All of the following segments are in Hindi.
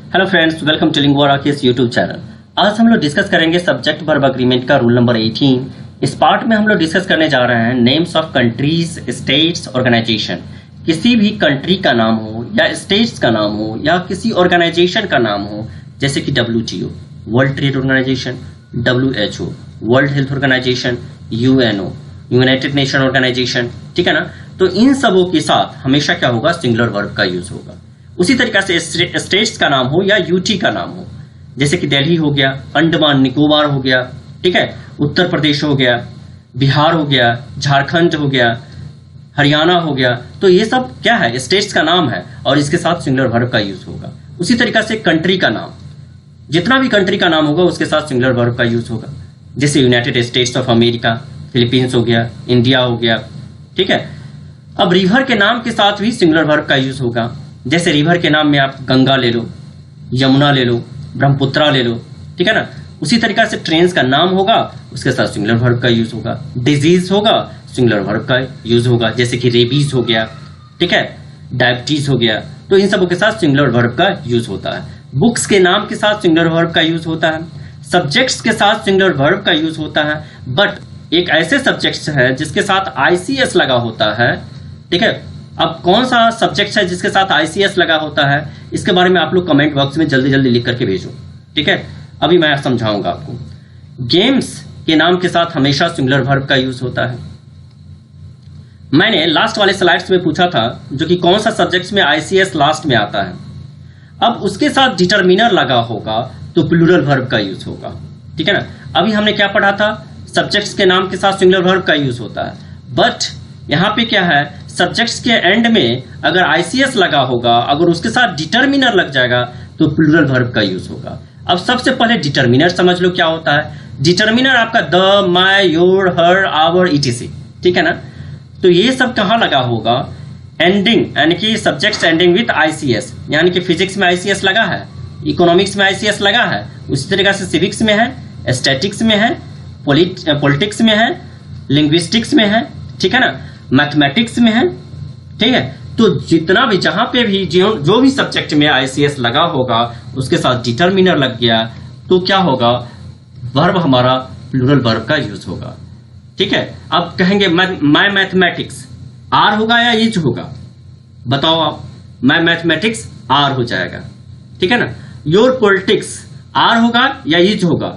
Hello friends, welcome to Lingua Rockies YouTube channel. आज हम लोग डिस्कस करेंगे सब्जेक्ट वर्ब एग्रीमेंट का रूल नंबर 18। इस पार्ट में हम लोग डिस्कस करने जा रहे हैं names of countries, states, organization. किसी भी कंट्री का नाम हो या स्टेट्स का नाम हो या किसी ऑर्गेनाइजेशन का नाम हो, जैसे कि WTO world trade organization, WHO world health organization, UNO united nation organization, ठीक है ना। तो इन सबों के साथ हमेशा क्या होगा, सिंगुलर वर्ब का यूज होगा। उसी तरीके से स्टेट्स का नाम हो या यूटी का नाम हो, जैसे कि दिल्ली हो गया, अंडमान निकोबार हो गया, ठीक है, उत्तर प्रदेश हो गया, बिहार हो गया, झारखंड हो गया, हरियाणा हो गया। तो ये सब क्या है, स्टेट्स का नाम है और इसके साथ सिंगुलर वर्ब का यूज होगा। उसी तरीके से कंट्री का नाम, जितना भी कंट्री का नाम होगा उसके साथ सिंगुलर वर्ब का यूज होगा। जैसे United states of America, Philippines हो गया, इंडिया हो गया, ठीक है। अब रिवर के नाम के साथ भी सिंगुलर वर्ब का यूज होगा। जैसे रिवर के नाम में आप गंगा ले लो, यमुना ले लो, ब्रह्मपुत्रा ले लो, ठीक है ना। उसी तरीके से ट्रेन्स का नाम होगा, उसके साथ सिंगुलर वर्ब का यूज होगा। डिजीज होगा, सिंगुलर वर्ब का यूज होगा, जैसे कि रेबीज हो गया, ठीक है, डायबिटीज हो गया। तो इन सबों के साथ सिंगुलर वर्ब का यूज होता है। बुक्स के नाम के साथ सिंगुलर वर्ब का यूज होता है। सब्जेक्ट्स के साथ सिंगुलर वर्ब का यूज होता है। बट एक ऐसे सब्जेक्ट्स है जिसके साथ ICS लगा होता है, ठीक है। अब कौन सा सब्जेक्ट है जिसके साथ ICS लगा होता है, इसके बारे में आप लोग कमेंट बॉक्स में जल्दी जल्दी लिख करके भेजो, ठीक है। अभी मैं समझाऊंगा आपको। गेम्स के नाम के साथ हमेशा सिंगुलर वर्ब का यूज होता है। मैंने लास्ट वाले स्लाइड्स में पूछा था जो कि कौन सा सब्जेक्ट्स में ICS लास्ट में आता है। अब उसके साथ डिटरमिनर लगा होगा तो प्लूरल वर्ब का यूज होगा, ठीक है ना। अभी हमने क्या पढ़ा था, सब्जेक्ट्स के नाम के साथ सिंगुलर वर्ब का यूज होता है। बट यहाँ पे क्या है, सब्जेक्ट्स के एंड में अगर ICS लगा होगा, अगर उसके साथ डिटरमिनर लग जाएगा तो प्लूरल वर्ब का यूज होगा। अब सबसे पहले डिटरमिनर समझ लो क्या होता है। डिटरमिनर आपका the, my, your, her, our, etc, ठीक है ना। तो ये सब कहाँ लगा होगा, एंडिंग, यानी कि सब्जेक्ट्स एंडिंग विथ ICS, यानी कि फिजिक्स में ICS लगा है, इकोनॉमिक्स में ICS लगा है, उसी तरीके से सिविक्स में है, स्टैटिक्स में है, पॉलिटिक्स में है, लिंग्विस्टिक्स में है, ठीक है ना, मैथमेटिक्स में है, ठीक है। तो जितना भी जहां पे भी जो भी सब्जेक्ट में ICS लगा होगा उसके साथ डिटरमिनर लग गया तो क्या होगा, वर्ब हमारा प्लूरल वर्ब का यूज होगा, ठीक है। अब कहेंगे माय मैथमेटिक्स, आर होगा या इज होगा, बताओ आप। माय मैथमेटिक्स आर हो जाएगा, ठीक है ना। योर पॉलिटिक्स आर होगा या इज होगा,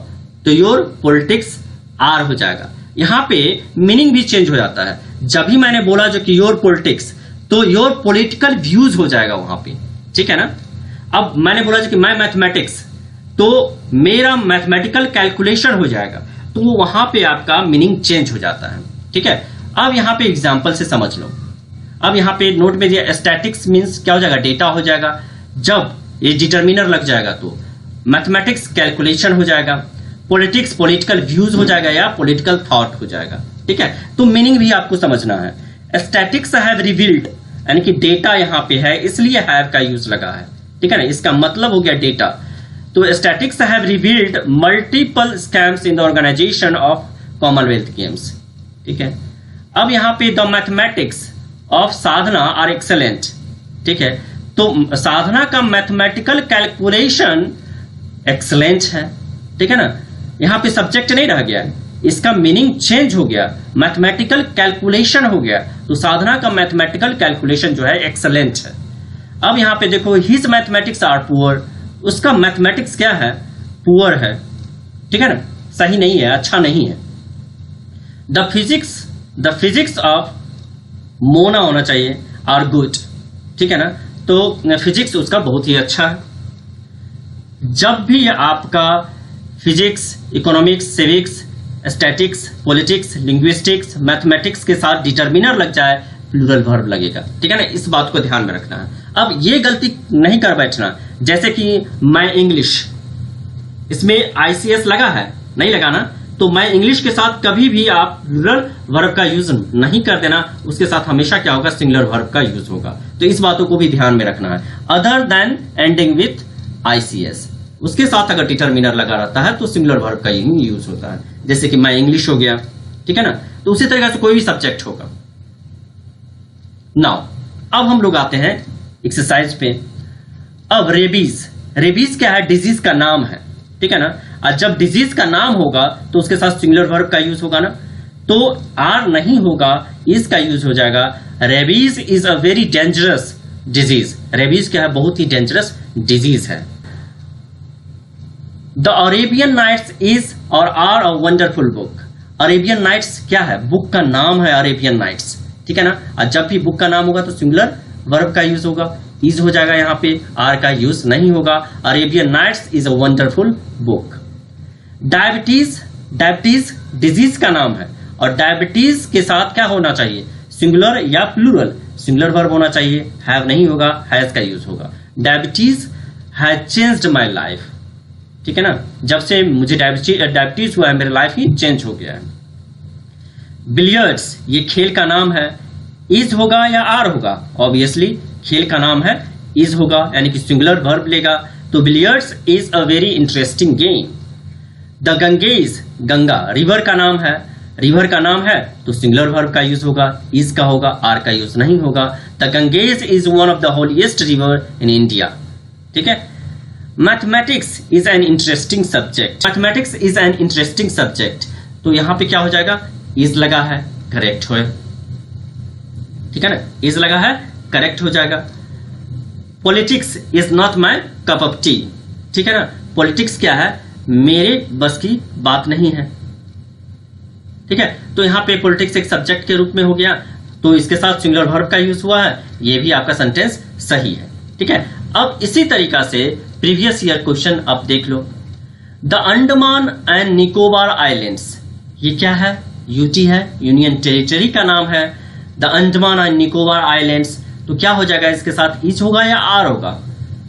तो योर पॉलिटिक्स आर हो जाएगा। यहां पे मीनिंग भी चेंज हो जाता है। जब भी मैंने बोला जो कि योर पॉलिटिक्स, तो योर पॉलिटिकल व्यूज हो जाएगा वहां पे, ठीक है ना। अब मैंने बोला जो कि माय मैथमेटिक्स, तो मेरा मैथमेटिकल कैलकुलेशन हो जाएगा, तो वहां पे आपका मीनिंग चेंज हो जाता है, ठीक है। अब यहां पे एग्जांपल से समझ लो। अब यहां पे नोट में दिया स्टैटिक्स मींस क्या हो जाएगा, डेटा हो जाएगा। जब ये डिटरमिनर लग जाएगा तो मैथमेटिक्स कैलकुलेशन हो जाएगा, पॉलिटिक्स पॉलिटिकल व्यूज हो जाएगा या पॉलिटिकल थॉट हो जाएगा, ठीक है। तो मीनिंग भी आपको समझना है। स्टैटिक्स हैव रिवील्ड, यानी कि डेटा यहां पे है इसलिए हैव का यूज लगा है, ठीक है ना। इसका मतलब हो गया डेटा। तो statics have revealed multiple scams in the organization of Commonwealth Games, ठीक है। अब यहां पे the mathematics of Sadhna are excellent, ठीक है। तो साधना का मैथमेटिकल कैलकुलेशन एक्सेलेंट है, ठीक है ना। यहां पे सब्जेक्ट नहीं रह गया, इसका मीनिंग चेंज हो गया, मैथमेटिकल कैलकुलेशन हो गया। तो साधना का मैथमेटिकल कैलकुलेशन जो है एक्सेलेंट है। अब यहां पे देखो, हिज मैथमेटिक्स आर पुअर, उसका मैथमेटिक्स क्या है, पुअर है, ठीक है ना, सही नहीं है, अच्छा नहीं है। द फिजिक्स ऑफ मोना होना चाहिए आर गुड, ठीक है ना। तो फिजिक्स उसका बहुत ही अच्छा है। जब भी आपका physics, economics, civics, statics, politics, linguistics, mathematics के साथ डिटरमिनर लग जाए, प्लूरल वर्ब लगेगा, ठीक है ना। इस बात को ध्यान में रखना है। अब ये गलती नहीं कर बैठना, जैसे कि मैं इंग्लिश, इसमें ICS लगा है, नहीं लगा ना, तो मैं इंग्लिश के साथ कभी भी आप प्लूरल वर्ब का यूज नहीं कर देना, उसके साथ हमेशा क्या होगा, सिंगुलर वर्ब का यूज होगा। तो इस बातों को भी ध्यान में रखना है। Other than ending with ICS, उसके साथ अगर डिटरमिनर लगा रहता है तो सिंगुलर वर्ब का ही यूज होता है। जैसे कि मैं इंग्लिश हो गया, ठीक है ना। तो उसी तरीके से कोई भी सब्जेक्ट होगा। नाउ अब हम लोग आते हैं एक्सरसाइज पे। अब रेबीज रेबीज क्या है? डिजीज का नाम है, ठीक है ना। और जब डिजीज का नाम होगा तो उसके साथ सिंगुलर वर्ब का यूज होगा ना, तो आर नहीं होगा, इज का यूज हो जाएगा। Rabies is a very dangerous disease. Rabies क्या है? बहुत ही डेंजरस डिजीज है। द अरेबियन नाइट्स इज और are a wonderful book. Arabian Nights क्या है? बुक का नाम है अरेबियन नाइट्स, ठीक है ना। और जब भी बुक का नाम होगा तो सिंगुलर वर्ब का यूज होगा, इज हो जाएगा, यहाँ पे आर का यूज नहीं होगा। Arabian Nights is a wonderful book. Diabetes, diabetes disease का नाम है और डायबिटीज के साथ क्या होना चाहिए? सिंगुलर या प्लूरल? सिंगुलर वर्ब होना चाहिए, हैव नहीं होगा, हैज का यूज होगा। Diabetes has changed my life, ठीक है ना। जब से मुझे डायबिटीज हुआ है मेरा लाइफ ही चेंज हो गया है। बिलियर्ड्स ये खेल का नाम है, इज होगा या आर होगा? ऑब्वियसली खेल का नाम है, इज होगा, यानी कि सिंगुलर वर्ब लेगा। तो billiards is a very interesting game. The Ganges, Ganga river का नाम है, रिवर का नाम है तो सिंगुलर वर्ब का यूज होगा, इज का होगा, आर का यूज नहीं होगा। The Ganges is one of the holiest river in India, ठीक है। Mathematics is an interesting subject. Mathematics is an interesting subject, तो यहां पे क्या हो जाएगा? इज लगा है, करेक्ट है, ठीक है ना। इज लगा है, करेक्ट हो जाएगा। Politics is not my cup of T, ठीक है ना। पॉलिटिक्स क्या है? मेरे बस की बात नहीं है, ठीक है। तो यहां पे पॉलिटिक्स एक सब्जेक्ट के रूप में हो गया, तो इसके साथ सिंगुलर वर्ब का यूज हुआ है, ये भी आपका सेंटेंस सही है, ठीक है। अब इसी तरीका से प्रीवियस ईयर क्वेश्चन आप देख लो। The Andaman and Nicobar islands, ये क्या है? यूटी है, यूनियन टेरिटरी का नाम है। The Andaman and Nicobar islands, तो क्या हो जाएगा? इसके साथ इज होगा या आर होगा?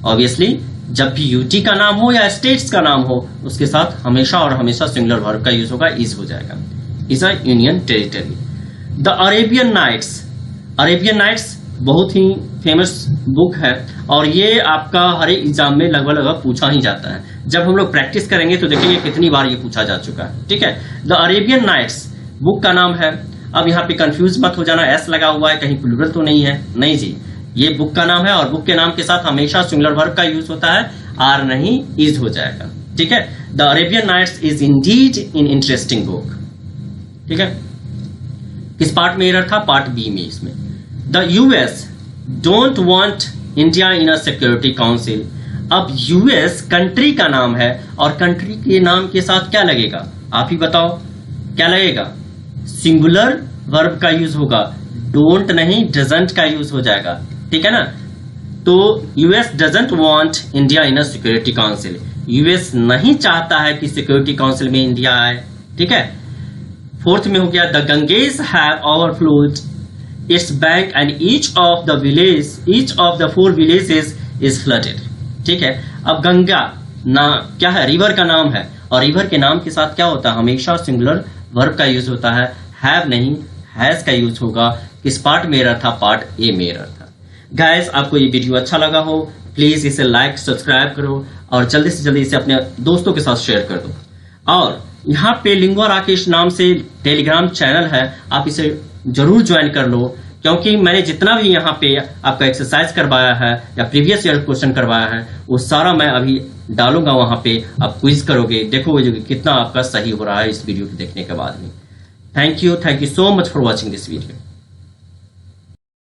ऑब्वियसली जब भी यूटी का नाम हो या स्टेट्स का नाम हो उसके साथ हमेशा और हमेशा सिंगुलर वर्ब का यूज होगा, इज हो जाएगा। Is a union territory. The Arabian Nights, Arabian Nights बहुत ही फेमस बुक है और ये आपका हर एक एग्जाम में लगभग पूछा ही जाता है। जब हम लोग प्रैक्टिस करेंगे तो देखेंगे कितनी बार ये पूछा जा चुका है, ठीक है। द अरेबियन नाइट्स बुक का नाम है। अब यहाँ पे कंफ्यूज मत हो जाना, एस लगा हुआ है, कहीं प्लूरल तो नहीं है, नहीं जी, ये बुक का नाम है और बुक के नाम के साथ हमेशा सिंगुलर वर्ब का यूज होता है, आर नहीं, इज हो जाएगा, ठीक है। The Arabian Nights is indeed in interesting book, ठीक है। किस पार्ट में एरर था? पार्ट बी में। इसमें the US don't want India in a security council. अब यूएस कंट्री का नाम है और कंट्री के नाम के साथ क्या लगेगा? आप ही बताओ क्या लगेगा? सिंगुलर वर्ब का यूज होगा, डोंट नहीं, डजंट का यूज हो जाएगा, ठीक है ना। तो US doesn't want India in a security council, US नहीं चाहता है कि सिक्योरिटी काउंसिल में इंडिया आए, ठीक है। फोर्थ में हो गया the Ganges have overflowed its bank and each of the 4 villages is flooded, ठीक है। अब गंगा ना क्या है? रिवर का नाम है और रिवर के नाम के साथ क्या होता है? हमेशा सिंगुलर वर्ब का यूज होता है, हैव नहीं, हैज का यूज होगा। किस पार्ट में एरर था? पार्ट ए में एरर था। गाइस, आपको ये वीडियो अच्छा लगा हो प्लीज इसे लाइक सब्सक्राइब करो और जल्दी से जल्दी इसे अपने दोस्तों के साथ शेयर कर दो। और यहाँ पे लिंगुआ राकेश नाम से टेलीग्राम चैनल है, आप इसे जरूर ज्वाइन कर लो, क्योंकि मैंने जितना भी यहाँ पे आपका एक्सरसाइज करवाया है या प्रीवियस ईयर क्वेश्चन करवाया है वो सारा मैं अभी डालूंगा वहां पे, आप क्विज करोगे, देखोगे कितना आपका सही हो रहा है इस वीडियो को देखने के बाद में। Thank you so much for watching this video.